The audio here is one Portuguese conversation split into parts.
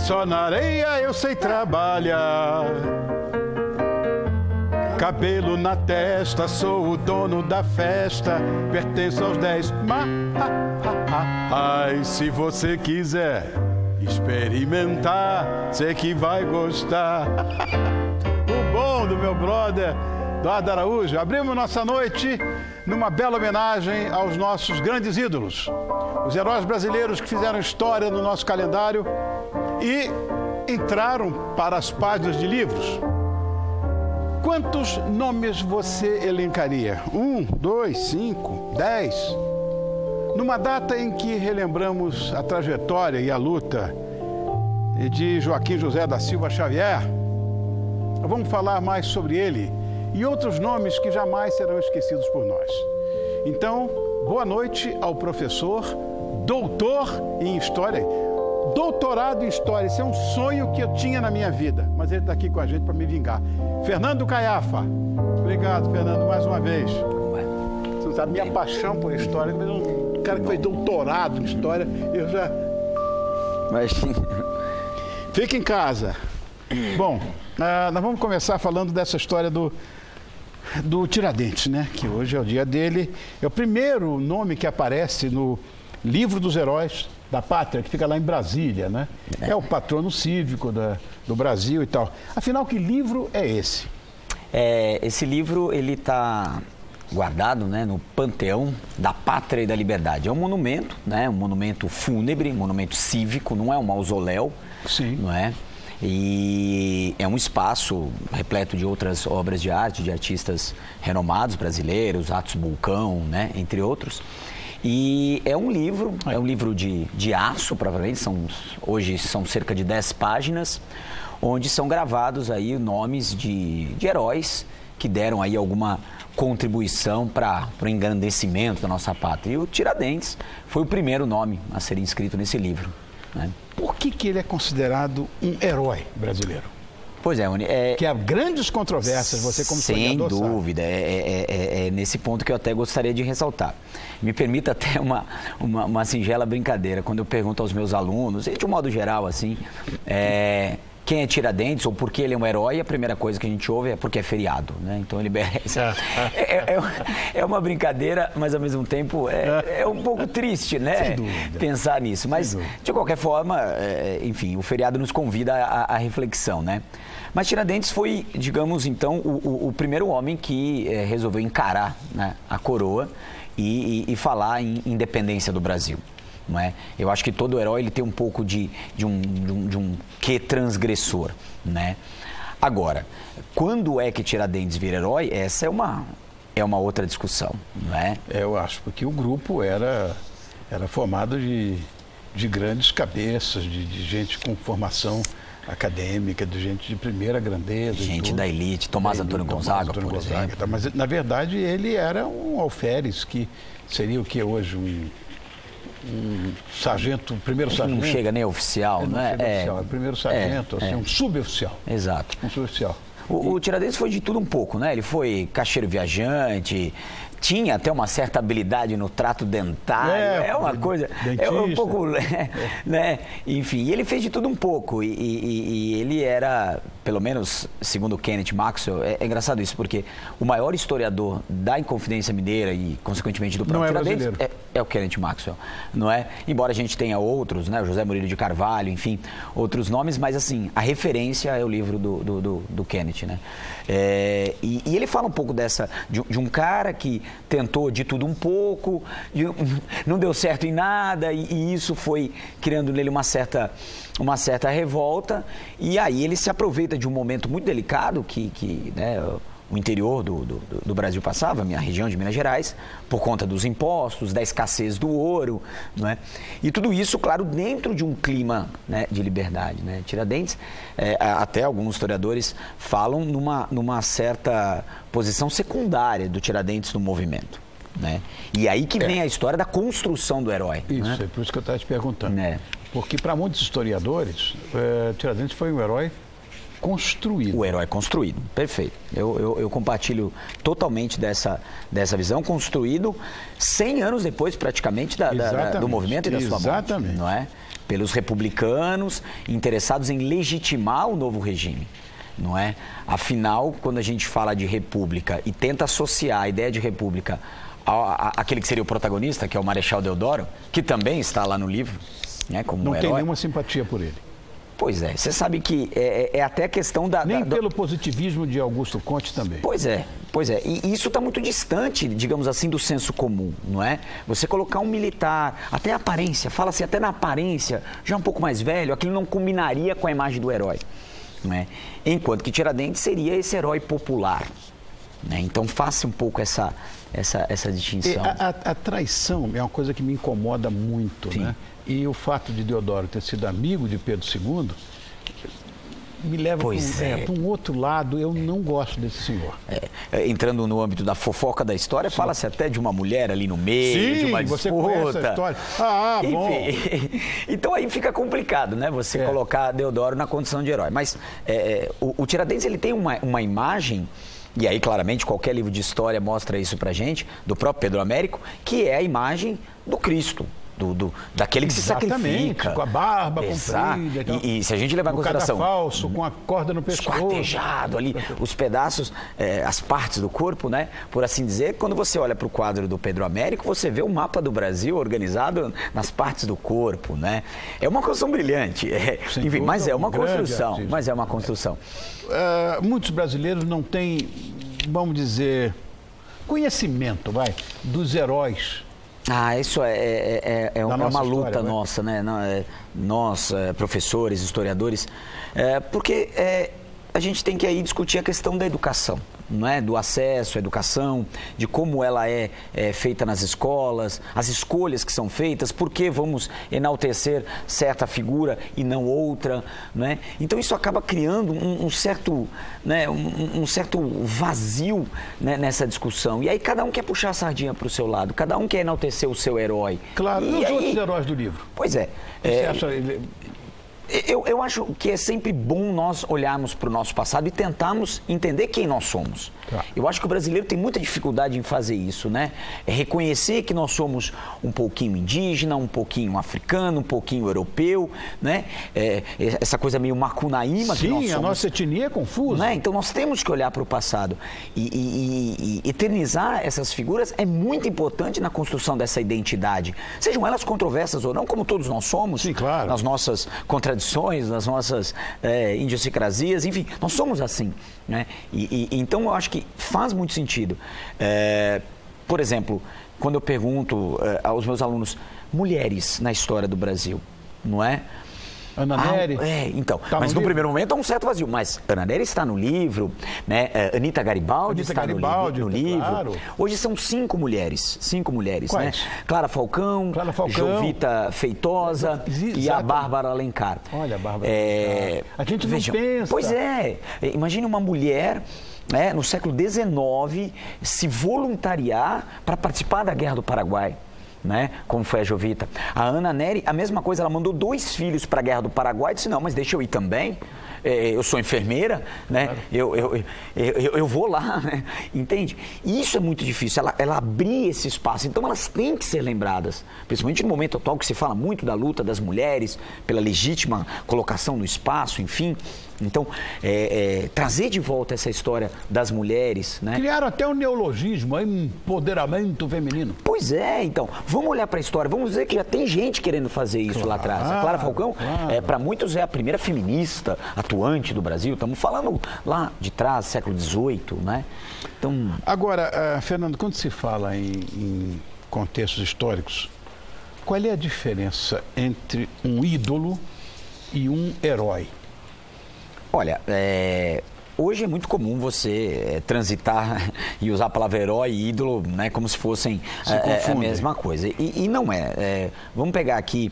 Só na areia eu sei trabalhar. Cabelo na testa, sou o dono da festa, pertenço aos 10. Ai, se você quiser experimentar, sei que vai gostar. O bom do meu brother Eduardo Araújo. Abrimos nossa noite numa bela homenagem aos nossos grandes ídolos, os heróis brasileiros que fizeram história no nosso calendário e entraram para as páginas de livros. Quantos nomes você elencaria? 1, 2, 5, 10? Numa data em que relembramos a trajetória e a luta de Joaquim José da Silva Xavier, vamos falar mais sobre ele e outros nomes que jamais serão esquecidos por nós. Então, boa noite ao professor, doutor em História, doutorado em História. Esse é um sonho que eu tinha na minha vida, mas ele está aqui com a gente para me vingar. Fernando Caiafa. Obrigado, Fernando, mais uma vez. Você não sabe, minha paixão por História, um cara que fez doutorado em História, eu já... Mas... Fica em casa. Bom, nós vamos começar falando dessa história do Tiradentes, né? Que hoje é o dia dele. É o primeiro nome que aparece no Livro dos Heróis da Pátria, que fica lá em Brasília, né? É o patrono cívico do Brasil e tal. Afinal, que livro é esse? Esse livro, ele está guardado, né, no Panteão da Pátria e da Liberdade. É um monumento, né? Um monumento fúnebre, um monumento cívico, não é um mausoléu. Sim. Não é? E é um espaço repleto de outras obras de arte, de artistas renomados brasileiros, Atos Bulcão, né, entre outros. E é um livro de aço, provavelmente, hoje são cerca de 10 páginas, onde são gravados aí nomes de heróis que deram aí alguma contribuição para o engrandecimento da nossa pátria. E o Tiradentes foi o primeiro nome a ser inscrito nesse livro, né? Por que ele é considerado um herói brasileiro? Pois é, que há grandes controvérsias, você como historiador sem dúvida, é nesse ponto que eu até gostaria de ressaltar. Me permita até uma singela brincadeira, quando eu pergunto aos meus alunos, e de um modo geral, assim, quem é Tiradentes ou por que ele é um herói, a primeira coisa que a gente ouve é porque é feriado, né? Então ele merece. É uma brincadeira, mas ao mesmo tempo é um pouco triste, né? Sem dúvida. Pensar nisso. Mas, de qualquer forma, enfim, o feriado nos convida à reflexão, né? Mas Tiradentes foi, digamos, então, o primeiro homem que resolveu encarar, né, a coroa e falar em independência do Brasil. Não é? Eu acho que todo herói ele tem um pouco de um quê transgressor, né? Agora, quando é que Tiradentes vira herói? Essa é uma outra discussão, não é? Eu acho, porque o grupo era formado de grandes cabeças, de gente com formação acadêmica, de gente de primeira grandeza. Gente da elite, Tomás Antônio Gonzaga, por exemplo. Mas, na verdade, ele era um alferes, que seria o que hoje? Um sargento, primeiro sargento. Não chega nem oficial, não é? Oficial, primeiro sargento, assim, um suboficial. Exato. Um suboficial. O Tiradentes foi de tudo um pouco, né? Ele foi caixeiro viajante, tinha até uma certa habilidade no trato dentário, uma coisa, um pouco, né? Enfim, ele fez de tudo um pouco e ele era, pelo menos segundo Kenneth Maxwell, é engraçado isso, porque o maior historiador da Inconfidência Mineira e, consequentemente, do próprio Tiradentes é o Kenneth Maxwell, não é? Embora a gente tenha outros, né? O José Murilo de Carvalho, enfim, outros nomes, mas assim, a referência é o livro do Kenneth, né? E ele fala um pouco de um cara que tentou de tudo um pouco, não deu certo em nada, e isso foi criando nele uma certa revolta, e aí ele se aproveita de um momento muito delicado que né, o interior do Brasil passava, a minha região de Minas Gerais, por conta dos impostos, da escassez do ouro, não é? E tudo isso, claro, dentro de um clima, né, de liberdade, né? Tiradentes, até alguns historiadores falam numa certa posição secundária do Tiradentes no movimento, né? E aí que vem a história da construção do herói. Isso, né? É por isso que eu estava te perguntando. Porque para muitos historiadores, Tiradentes foi um herói construído. O herói construído, perfeito. Eu compartilho totalmente dessa visão, construído 100 anos depois, praticamente, do movimento e da sua morte. Exatamente. Não é? pelos republicanos interessados em legitimar o novo regime. Não é? Afinal, quando a gente fala de república e tenta associar a ideia de república àquele que seria o protagonista, que é o Marechal Deodoro, que também está lá no livro, né, como não herói. Tem nenhuma simpatia por ele. Pois é, você sabe que é até a questão da... Nem pelo positivismo de Augusto Conte também. Pois é. E isso está muito distante, digamos assim, do senso comum, não é? Você colocar um militar, até a aparência, fala-se até na aparência, já um pouco mais velho, aquilo não combinaria com a imagem do herói, não é? Enquanto que Tiradentes seria esse herói popular, né? Então faça um pouco essa distinção. A traição é uma coisa que me incomoda muito, né? E o fato de Deodoro ter sido amigo de Pedro II me leva para um outro lado. Eu não gosto desse senhor. Entrando no âmbito da fofoca da história, fala-se até de uma mulher ali no meio, de uma disputa. Você conhece a história. Bom. Enfim, então aí fica complicado, né? Você colocar Deodoro na condição de herói. Mas o Tiradentes, ele tem uma imagem... E aí, claramente, qualquer livro de história mostra isso pra gente, do próprio Pedro Américo, que é a imagem do Cristo. Daquele que se sacrifica. Com a barba comprida. Então, e se a gente levar em consideração... falso, com a corda no pescoço. Esquartejado ali, os pedaços, as partes do corpo, né? Por assim dizer, quando você olha para o quadro do Pedro Américo, você vê o mapa do Brasil organizado nas partes do corpo, né? É uma construção brilhante. Enfim, mas é uma construção. Mas é uma construção. Muitos brasileiros não têm, vamos dizer, conhecimento, dos heróis. Isso é uma luta história, nossa, né? Nós, professores, historiadores, porque a gente tem que aí discutir a questão da educação, não é? Do acesso à educação, de como ela é feita nas escolas, as escolhas que são feitas, por que vamos enaltecer certa figura e não outra, né? Então isso acaba criando um certo vazio, né, nessa discussão. E aí cada um quer puxar a sardinha para o seu lado, cada um quer enaltecer o seu herói. Claro, e os outros heróis do livro? Pois é. Você acha... Eu acho que é sempre bom nós olharmos para o nosso passado e tentarmos entender quem nós somos. Tá. Eu acho que o brasileiro tem muita dificuldade em fazer isso, né? É reconhecer que nós somos um pouquinho indígena, um pouquinho africano, um pouquinho europeu, né? Essa coisa meio macunaíma que nós somos. Sim, a nossa etnia é confusa. Né? Então nós temos que olhar para o passado. E eternizar essas figuras é muito importante na construção dessa identidade. Sejam elas controversas ou não, como todos nós somos. Sim, claro. Nas nossas contradições, nas nossas idiosincrasias, enfim, nós somos assim, né? Então eu acho que faz muito sentido. Por exemplo, quando eu pergunto aos meus alunos, mulheres na história do Brasil, não é? Ana Nery. Então, tá, mas no primeiro momento há um certo vazio. Mas Ana Nery está no livro, né? Anita Garibaldi está no livro. Claro. Hoje são 5 mulheres. 5 mulheres, quais? Né? Clara Falcão, Jovita Feitosa e a Bárbara Alencar. Olha, a Bárbara Alencar. A gente não pensa. Pois é. Imagine uma mulher, né, no século XIX se voluntariar para participar da Guerra do Paraguai. Né? Como foi a Jovita. A Ana Nery, a mesma coisa, ela mandou 2 filhos para a Guerra do Paraguai e disse, não, mas deixa eu ir também. Eu sou enfermeira, né? Claro. Eu vou lá, né? Entende? E isso é muito difícil, ela abrir esse espaço. Então elas têm que ser lembradas, principalmente no momento atual que se fala muito da luta das mulheres pela legítima colocação no espaço, enfim. Então, trazer de volta essa história das mulheres, né? Criaram até um neologismo, empoderamento feminino. Pois é, então, vamos olhar para a história, vamos dizer que já tem gente querendo fazer isso lá atrás. A Clara Falcão, para muitos, é a primeira feminista atuante do Brasil. Estamos falando lá de trás, século XVIII, né? Então... Agora, Fernando, quando se fala em contextos históricos, qual é a diferença entre um ídolo e um herói? Olha, hoje é muito comum você transitar e usar a palavra herói e ídolo, né, como se fossem a mesma coisa. E não é. Vamos pegar aqui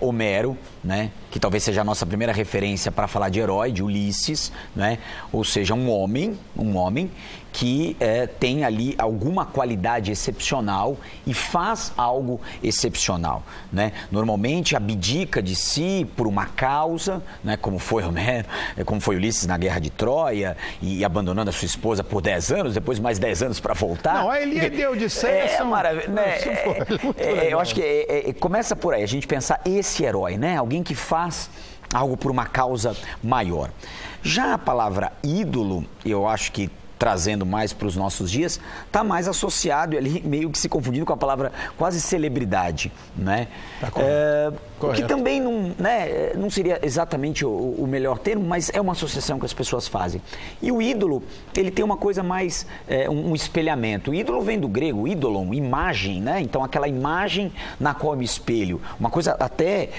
Homero, né, que talvez seja a nossa primeira referência para falar de herói, de Ulisses, né, ou seja, um homem que tem ali alguma qualidade excepcional e faz algo excepcional, né? Normalmente abdica de si por uma causa, né? Como foi Homero, como foi Ulisses na Guerra de Troia, e abandonando a sua esposa por 10 anos, depois mais 10 anos para voltar. Não, a Ilíada e a Odisseia são... maravilha, né? Eu acho que começa por aí, a gente pensar esse herói, né? Alguém que faz algo por uma causa maior. Já a palavra ídolo, eu acho que trazendo mais para os nossos dias, está mais associado ali, meio que se confundindo com a palavra quase celebridade, né? Tá correto. Que também não, né, não seria exatamente o melhor termo, mas é uma associação que as pessoas fazem. E o ídolo, ele tem uma coisa mais, um espelhamento. O ídolo vem do grego, ídolon, imagem, né? Então aquela imagem na qual eu me espelho, uma coisa até,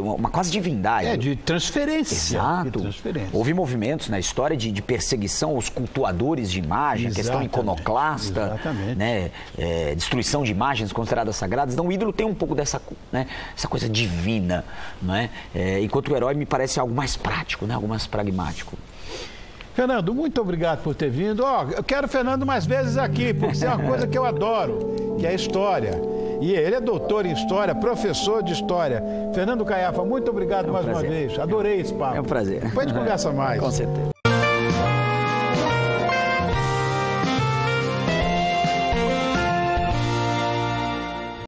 uma quase divindade. De transferência. Exato. De transferência. Houve movimentos na história de perseguição aos cultuadores de imagem, a questão iconoclasta, né? Destruição de imagens consideradas sagradas. Então o ídolo tem um pouco dessa, né, essa coisa divina, né? Enquanto o herói me parece algo mais prático, né? Algo mais pragmático. Fernando, muito obrigado por ter vindo. Eu quero o Fernando mais vezes aqui, porque isso é uma coisa que eu adoro, que é a história. E ele é doutor em História, professor de História. Fernando Caiafa, muito obrigado mais uma vez. Adorei esse papo. É um prazer. Depois a gente conversa mais. Com certeza.